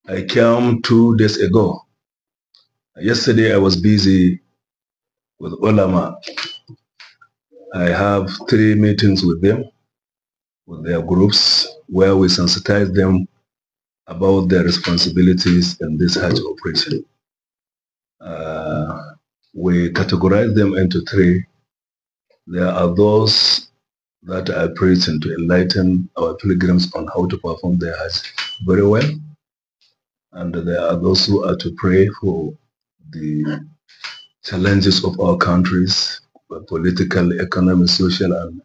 I came 2 days ago. Yesterday I was busy with ulama. I have 3 meetings with them, with their groups, where we sensitize them about their responsibilities in this Hajj operation. We categorize them into 3. There are those that are preaching to enlighten our pilgrims on how to perform their Hajj very well. And there are those who are to pray for the challenges of our countries, political, economic, social, and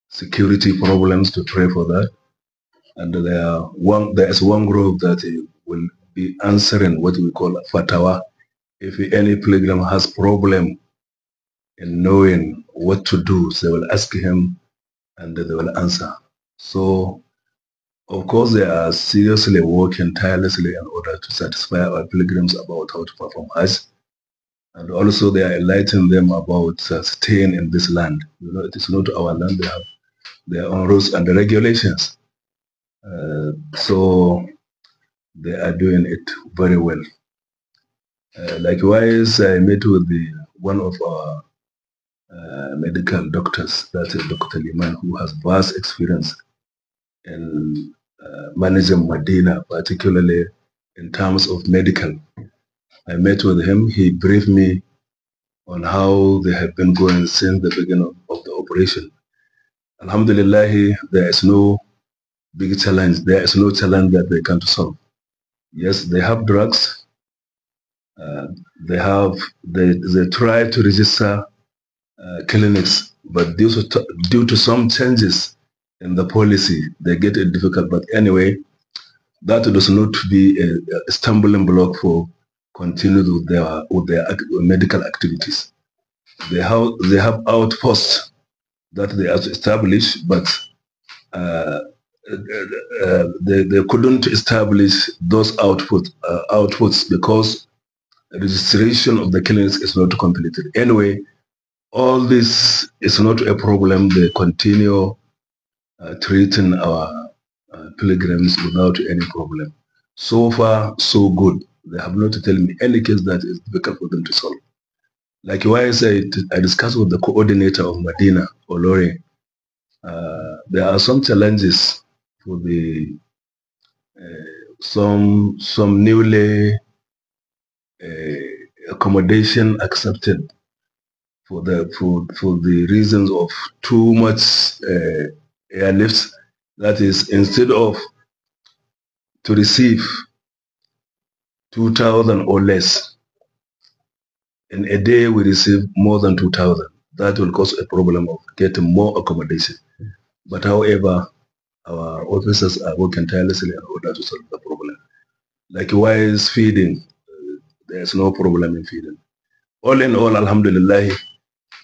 security problems, to pray for that. And there is one group that will be answering what we call fatwa. If any pilgrim has problem in knowing what to do, so they will ask him and they will answer. So, of course, they are seriously working tirelessly in order to satisfy our pilgrims about how to perform Hajj. And also they are enlightening them about staying in this land. You know, it is not our land. They have their own rules and regulations. So they are doing it very well. Likewise, I met with one of our medical doctors, that is Dr. Liman, who has vast experience in managing Medina, particularly in terms of medical. I met with him. He briefed me on how they have been going since the beginning of the operation. Alhamdulillah, there is no big challenge. There is no challenge that they can't solve. Yes, they have drugs. They try to register clinics, but due to some changes in the policy, they get it difficult. But anyway, that does not be a stumbling block for continuing with their medical activities. They have outposts that they have established, but they couldn't establish those outputs because registration of the clinics is not completed. Anyway, all this is not a problem. They continue treating our pilgrims without any problem. So far, so good. They have not told me any case that is difficult for them to solve. Likewise, I discussed with the coordinator of Medina, Olori. There are some challenges for the some newly accommodation accepted for the reasons of too much airlifts. That is, instead of to receive 2,000 or less, in a day we receive more than 2,000. That will cause a problem of getting more accommodation. But however, our officers are working tirelessly in order to solve the problem. Likewise, feeding, there's no problem in feeding. All in all, alhamdulillah,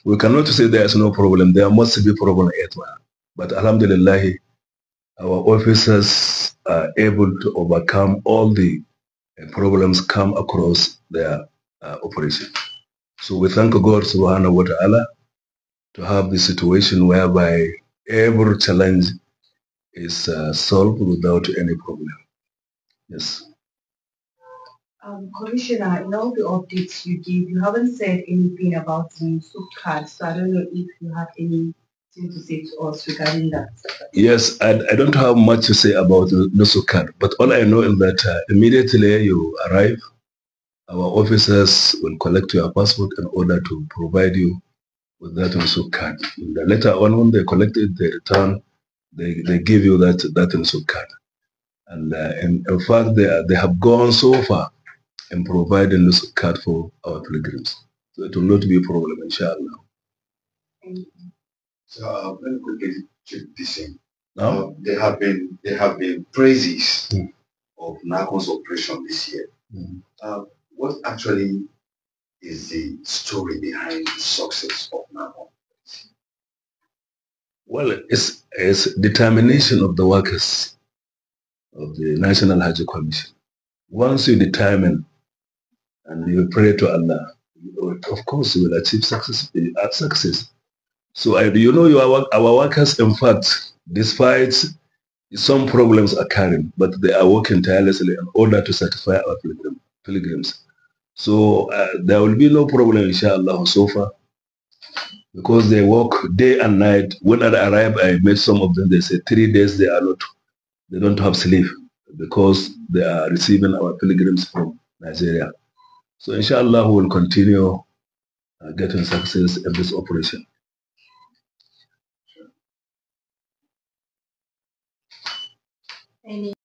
we cannot say there's no problem. There must be problem at well. But alhamdulillah, our officers are able to overcome all the problems come across their operation. So we thank God subhanahu wa ta'ala to have the situation whereby every challenge is solved without any problem. Yes. Commissioner, in all the updates you give, you haven't said anything about the soup card, so I don't know if you have anything to say to us regarding that. Yes, I don't have much to say about the soup card, but all I know is that immediately you arrive, our officers will collect your passport in order to provide you with that soup card. And later on, when they collect it, they return, they give you that soup card. And in fact, they have gone so far in providing this card for our pilgrims. So it will not be a problem, inshallah. So let me quickly check this in. Now there have been praises of NACO's operation this year. What actually is the story behind the success of NACO? Well, it's determination of the workers of the National Hajj Commission. Once you determine and you pray to Allah, of course you will achieve success. So our workers, in fact, despite some problems occurring, but they are working tirelessly in order to satisfy our pilgrims. So there will be no problem, inshallah, so far, because they work day and night. When I arrived, I met some of them. They say 3 days they don't have sleep because they are receiving our pilgrims from Nigeria. So inshallah, we will continue getting success in this operation. Any